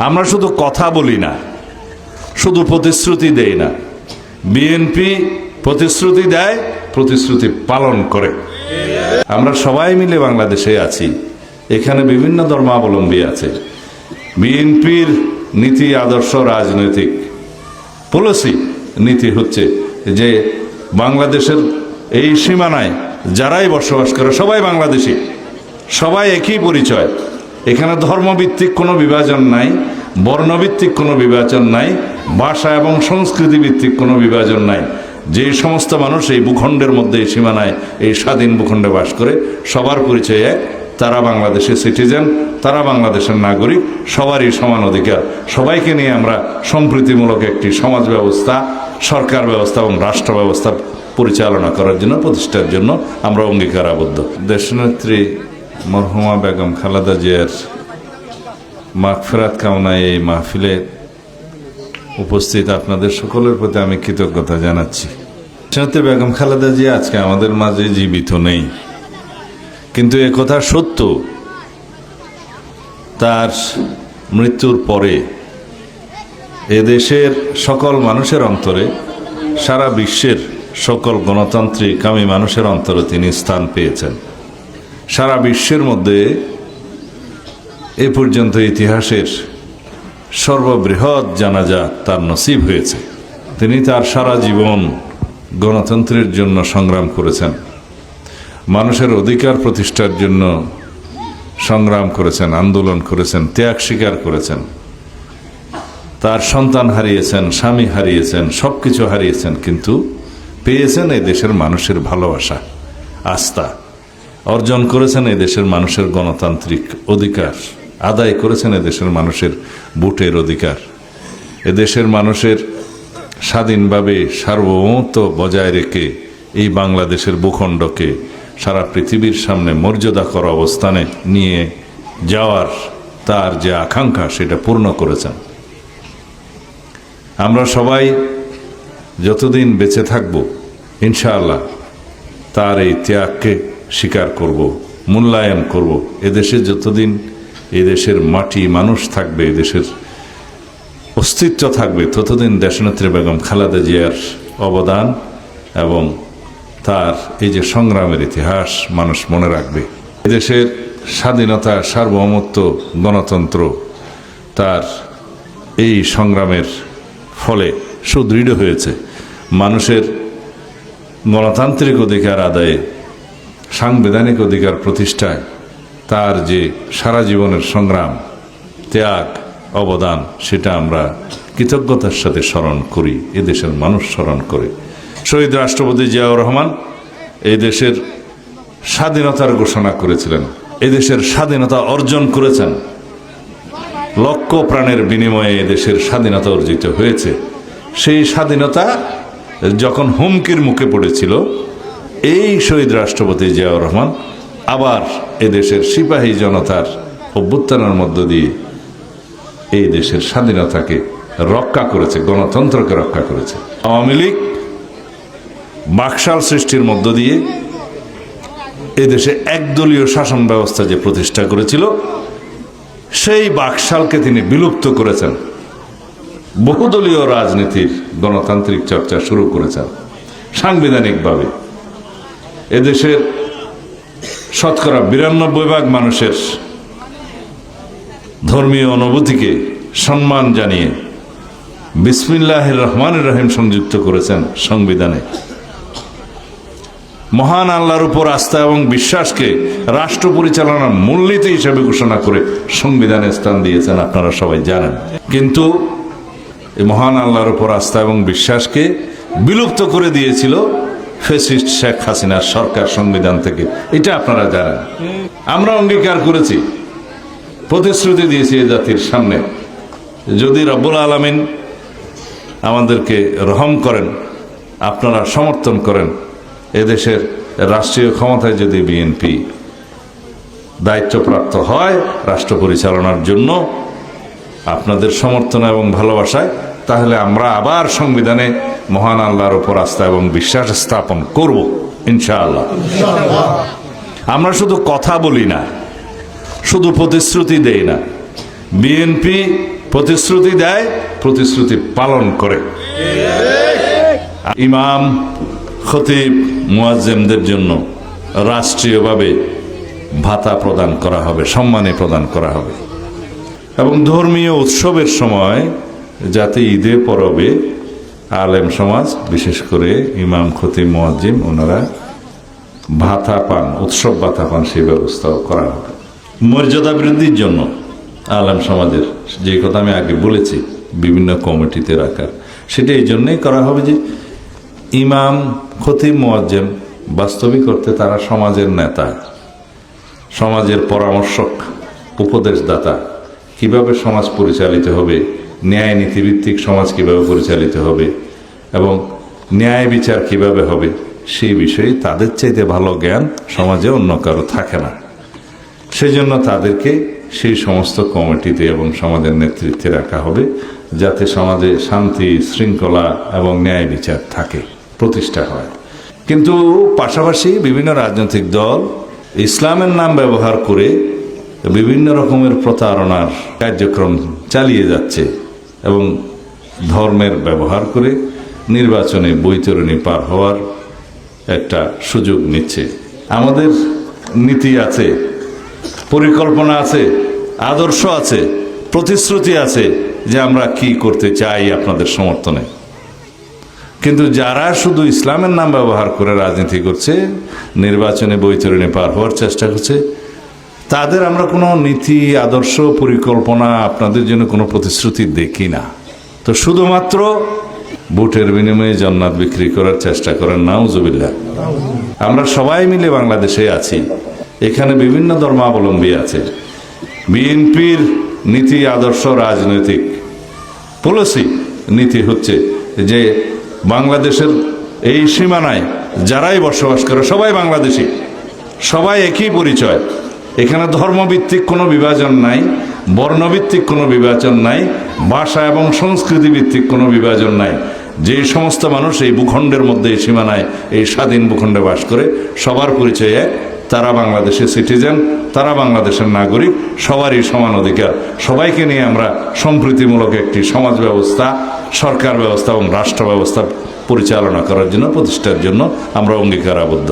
আমরা শুধু কথা বলি না, শুধু প্রতিশ্রুতি দেই না। বিএনপি প্রতিশ্রুতি দেয়, প্রতিশ্রুতি পালন করে। আমরা সবাই মিলে বাংলাদেশে আছি, এখানে বিভিন্ন ধর্মাবলম্বী আছে। বিএনপির নীতি আদর্শ রাজনৈতিক পলিসি নীতি হচ্ছে যে বাংলাদেশের এই সীমানায় যারাই বসবাস করে সবাই বাংলাদেশী, সবাই একই পরিচয়। এখানে ধর্মভিত্তিক কোনো বিভাজন নাই, বর্ণভিত্তিক কোনো বিভাজন নাই, ভাষা এবং সংস্কৃতি ভিত্তিক কোনো বিভাজন নাই। যে সমস্ত মানুষ এই ভূখণ্ডের মধ্যে এই সীমানায় এই স্বাধীন ভূখণ্ডে বাস করে সবার পরিচয় এক, তারা বাংলাদেশের সিটিজেন, তারা বাংলাদেশের নাগরিক, সবারই সমান অধিকার। সবাইকে নিয়ে আমরা সম্প্রীতিমূলক একটি সমাজ ব্যবস্থা, সরকার ব্যবস্থা এবং রাষ্ট্র ব্যবস্থা পরিচালনা করার জন্য, প্রতিষ্ঠার জন্য আমরা অঙ্গীকারাবদ্ধ। দেশনেত্রী মরহুমা বেগম খালেদা জিয়ার মাগফিরাত কামনায় এই মাহফিলে উপস্থিত আপনাদের সকলের প্রতি আমি কৃতজ্ঞতা জানাচ্ছি। দেশনেত্রী বেগম খালেদা জিয়া আজকে আমাদের মাঝে জীবিত নেই, কিন্তু একথা সত্য, তার মৃত্যুর পরে এদেশের সকল মানুষের অন্তরে, সারা বিশ্বের সকল গণতান্ত্রিক কামী মানুষের অন্তরে তিনি স্থান পেয়েছেন। সারা বিশ্বের মধ্যে এ পর্যন্ত ইতিহাসের সর্ববৃহৎ জানাজা তার নসিব হয়েছে। তিনি তার সারা জীবন গণতন্ত্রের জন্য সংগ্রাম করেছেন, মানুষের অধিকার প্রতিষ্ঠার জন্য সংগ্রাম করেছেন, আন্দোলন করেছেন, ত্যাগ স্বীকার করেছেন। তার সন্তান হারিয়েছেন, স্বামী হারিয়েছেন, সবকিছু হারিয়েছেন, কিন্তু পেয়েছেন এই দেশের মানুষের ভালোবাসা, আস্থা। অর্জন করেছেন এই দেশের মানুষের গণতান্ত্রিক অধিকার, আদায় করেছেন এদেশের মানুষের ভোটের অধিকার। এদেশের মানুষের স্বাধীনভাবে সার্বভৌমত্ব বজায় রেখে এই বাংলাদেশের ভূখণ্ডকে সারা পৃথিবীর সামনে মর্যাদাকর অবস্থানে নিয়ে যাওয়ার তার যে আকাঙ্ক্ষা, সেটা পূর্ণ করেছেন। আমরা সবাই যতদিন বেঁচে থাকব ইনশাআল্লাহ তার এই ত্যাগকে স্বীকার করব, মূল্যায়ন করব। এদেশে যতদিন এদেশের মাটি, মানুষ থাকবে, এদেশের অস্তিত্ব থাকবে, ততদিন দেশনেত্রী বেগম খালেদা জিয়ার অবদান এবং তার এই যে সংগ্রামের ইতিহাস মানুষ মনে রাখবে। এদেশের স্বাধীনতা, সার্বভৌমত্ব, গণতন্ত্র তার এই সংগ্রামের ফলে সুদৃঢ় হয়েছে। মানুষের গণতান্ত্রিক অধিকার আদায়ে, সাংবিধানিক অধিকার প্রতিষ্ঠায় তার যে সারা জীবনের সংগ্রাম, ত্যাগ, অবদান, সেটা আমরা কৃতজ্ঞতার সাথে স্মরণ করি, এদেশের মানুষ স্মরণ করে। শহীদ রাষ্ট্রপতি জিয়াউর রহমান এই দেশের স্বাধীনতার ঘোষণা করেছিলেন, এদেশের স্বাধীনতা অর্জন করেছেন। লক্ষ প্রাণের বিনিময়ে এদেশের স্বাধীনতা অর্জিত হয়েছে। সেই স্বাধীনতা যখন হুমকির মুখে পড়েছিল, এই শহীদ রাষ্ট্রপতি জিয়াউর রহমান আবার এদেশের সিপাহী জনতার অভ্যুত্থানের মধ্য দিয়ে এই দেশের স্বাধীনতাকে রক্ষা করেছে, গণতন্ত্রকে রক্ষা করেছে। আওয়ামী লীগ বাকশাল সৃষ্টির মধ্য দিয়ে এদেশে একদলীয় শাসন ব্যবস্থা যে প্রতিষ্ঠা করেছিল, সেই বাকশালকে তিনি বিলুপ্ত করেছেন। বহুদলীয় রাজনীতির গণতান্ত্রিক চর্চা শুরু করেছেন সাংবিধানিকভাবে। এদেশের শতকরা 92% মানুষের ধর্মীয় অনুভূতিকে সম্মান জানিয়ে বিসমিল্লাহির রহমানির রহিম সংযুক্ত করেছেন সংবিধানে। মহান আল্লাহর উপর আস্থা এবং বিশ্বাসকে রাষ্ট্র পরিচালনার মূলনীতি হিসেবে ঘোষণা করে সংবিধানে স্থান দিয়েছেন, আপনারা সবাই জানেন। কিন্তু এই মহান আল্লাহর উপর আস্থা এবং বিশ্বাসকে বিলুপ্ত করে দিয়েছিল ফ্যাসিস্ট শেখ হাসিনার সরকার সংবিধান থেকে, এটা আপনারা জানেন। আমরা অঙ্গীকার করেছি, প্রতিশ্রুতি দিয়েছি এই জাতির সামনে, যদি রব্বুল আলামিন আমাদেরকে রহম করেন, আপনারা সমর্থন করেন, এদেশের রাষ্ট্রীয় ক্ষমতায় যদি বিএনপি দায়িত্বপ্রাপ্ত হয় রাষ্ট্র পরিচালনার জন্য আপনাদের সমর্থন এবং ভালোবাসায়, তাহলে আমরা আবার সংবিধানে মহান আল্লাহর উপর আস্থা এবং বিশ্বাস স্থাপন করব ইনশাআল্লাহ। আমরা শুধু কথা বলি না, শুধু প্রতিশ্রুতি দেই না। বিএনপি প্রতিশ্রুতি দেয়, প্রতিশ্রুতি পালন করে। ইমাম, খতিব, মুয়াজ্জিমদের জন্য রাষ্ট্রীয়ভাবে ভাতা প্রদান করা হবে, সম্মানে প্রদান করা হবে। এবং ধর্মীয় উৎসবের সময় যাতে ঈদে পরবে আলেম সমাজ, বিশেষ করে ইমাম, খতিব, মুয়াজ্জিম, ওনারা ভাতা পান, উৎসব ভাতা পান, সেই ব্যবস্থাও করা হবে। মর্যাদা বৃদ্ধির জন্য আলেম সমাজের, যে কথা আমি আগে বলেছি, বিভিন্ন কমিটিতে রাখার, সেটা এই জন্যই করা হবে যে ইমাম, খতিব, মুয়াজ্জিম বাস্তবিক অর্থে তারা সমাজের নেতা, সমাজের পরামর্শক, উপদেশদাতা। কিভাবে সমাজ পরিচালিত হবে, ন্যায় নীতিভিত্তিক সমাজ কিভাবে পরিচালিত হবে এবং ন্যায় বিচার কিভাবে হবে, সেই বিষয়ে তাদের চাইতে ভালো জ্ঞান সমাজে অন্য কারো থাকে না। সেই জন্য তাদেরকে সেই সমস্ত কমিটিতে এবং সমাজের নেতৃত্বে রাখা হবে, যাতে সমাজে শান্তি, শৃঙ্খলা এবং ন্যায় বিচার থাকে, প্রতিষ্ঠা হয়। কিন্তু পাশাপাশি বিভিন্ন রাজনৈতিক দল ইসলামের নাম ব্যবহার করে বিভিন্ন রকমের প্রতারণার কার্যক্রম চালিয়ে যাচ্ছে এবং ধর্মের ব্যবহার করে নির্বাচনে বৈতরণী পার হওয়ার একটা সুযোগ নিচ্ছে। আমাদের নীতি আছে, পরিকল্পনা আছে, আদর্শ আছে, প্রতিশ্রুতি আছে যে আমরা কি করতে চাই আপনাদের সমর্থনে। কিন্তু যারা শুধু ইসলামের নাম ব্যবহার করে রাজনীতি করছে, নির্বাচনে বৈতরণী পার হওয়ার চেষ্টা করছে, তাদের আমরা কোনো নীতি, আদর্শ, পরিকল্পনা, আপনাদের জন্য কোনো প্রতিশ্রুতি দেখি না। তো শুধুমাত্র ভোটের বিনিময়ে জান্নাত বিক্রি করার চেষ্টা করেন, নাউজুবিল্লাহ। আমরা সবাই মিলে বাংলাদেশে আছি, এখানে বিভিন্ন ধর্মাবলম্বী আছে। বিএনপির নীতি, আদর্শ, রাজনৈতিক পলিসি, নীতি হচ্ছে যে বাংলাদেশের এই সীমানায় যারাই বসবাস করে সবাই বাংলাদেশি, সবাই একই পরিচয়। এখানে ধর্মভিত্তিক কোনো বিভাজন নাই, বর্ণভিত্তিক কোনো বিভাজন নাই, ভাষা এবং সংস্কৃতি ভিত্তিক কোনো বিভাজন নাই। যে সমস্ত মানুষ এই ভূখণ্ডের মধ্যে, এই সীমানায়, এই স্বাধীন ভূখণ্ডে বাস করে, সবার পরিচয় এক, তারা বাংলাদেশের সিটিজেন, তারা বাংলাদেশের নাগরিক, সবারই সমান অধিকার। সবাইকে নিয়ে আমরা সম্প্রীতিমূলক একটি সমাজ ব্যবস্থা, সরকার ব্যবস্থা এবং রাষ্ট্র ব্যবস্থা পরিচালনা করার জন্য, প্রতিষ্ঠার জন্য আমরা অঙ্গীকারাবদ্ধ।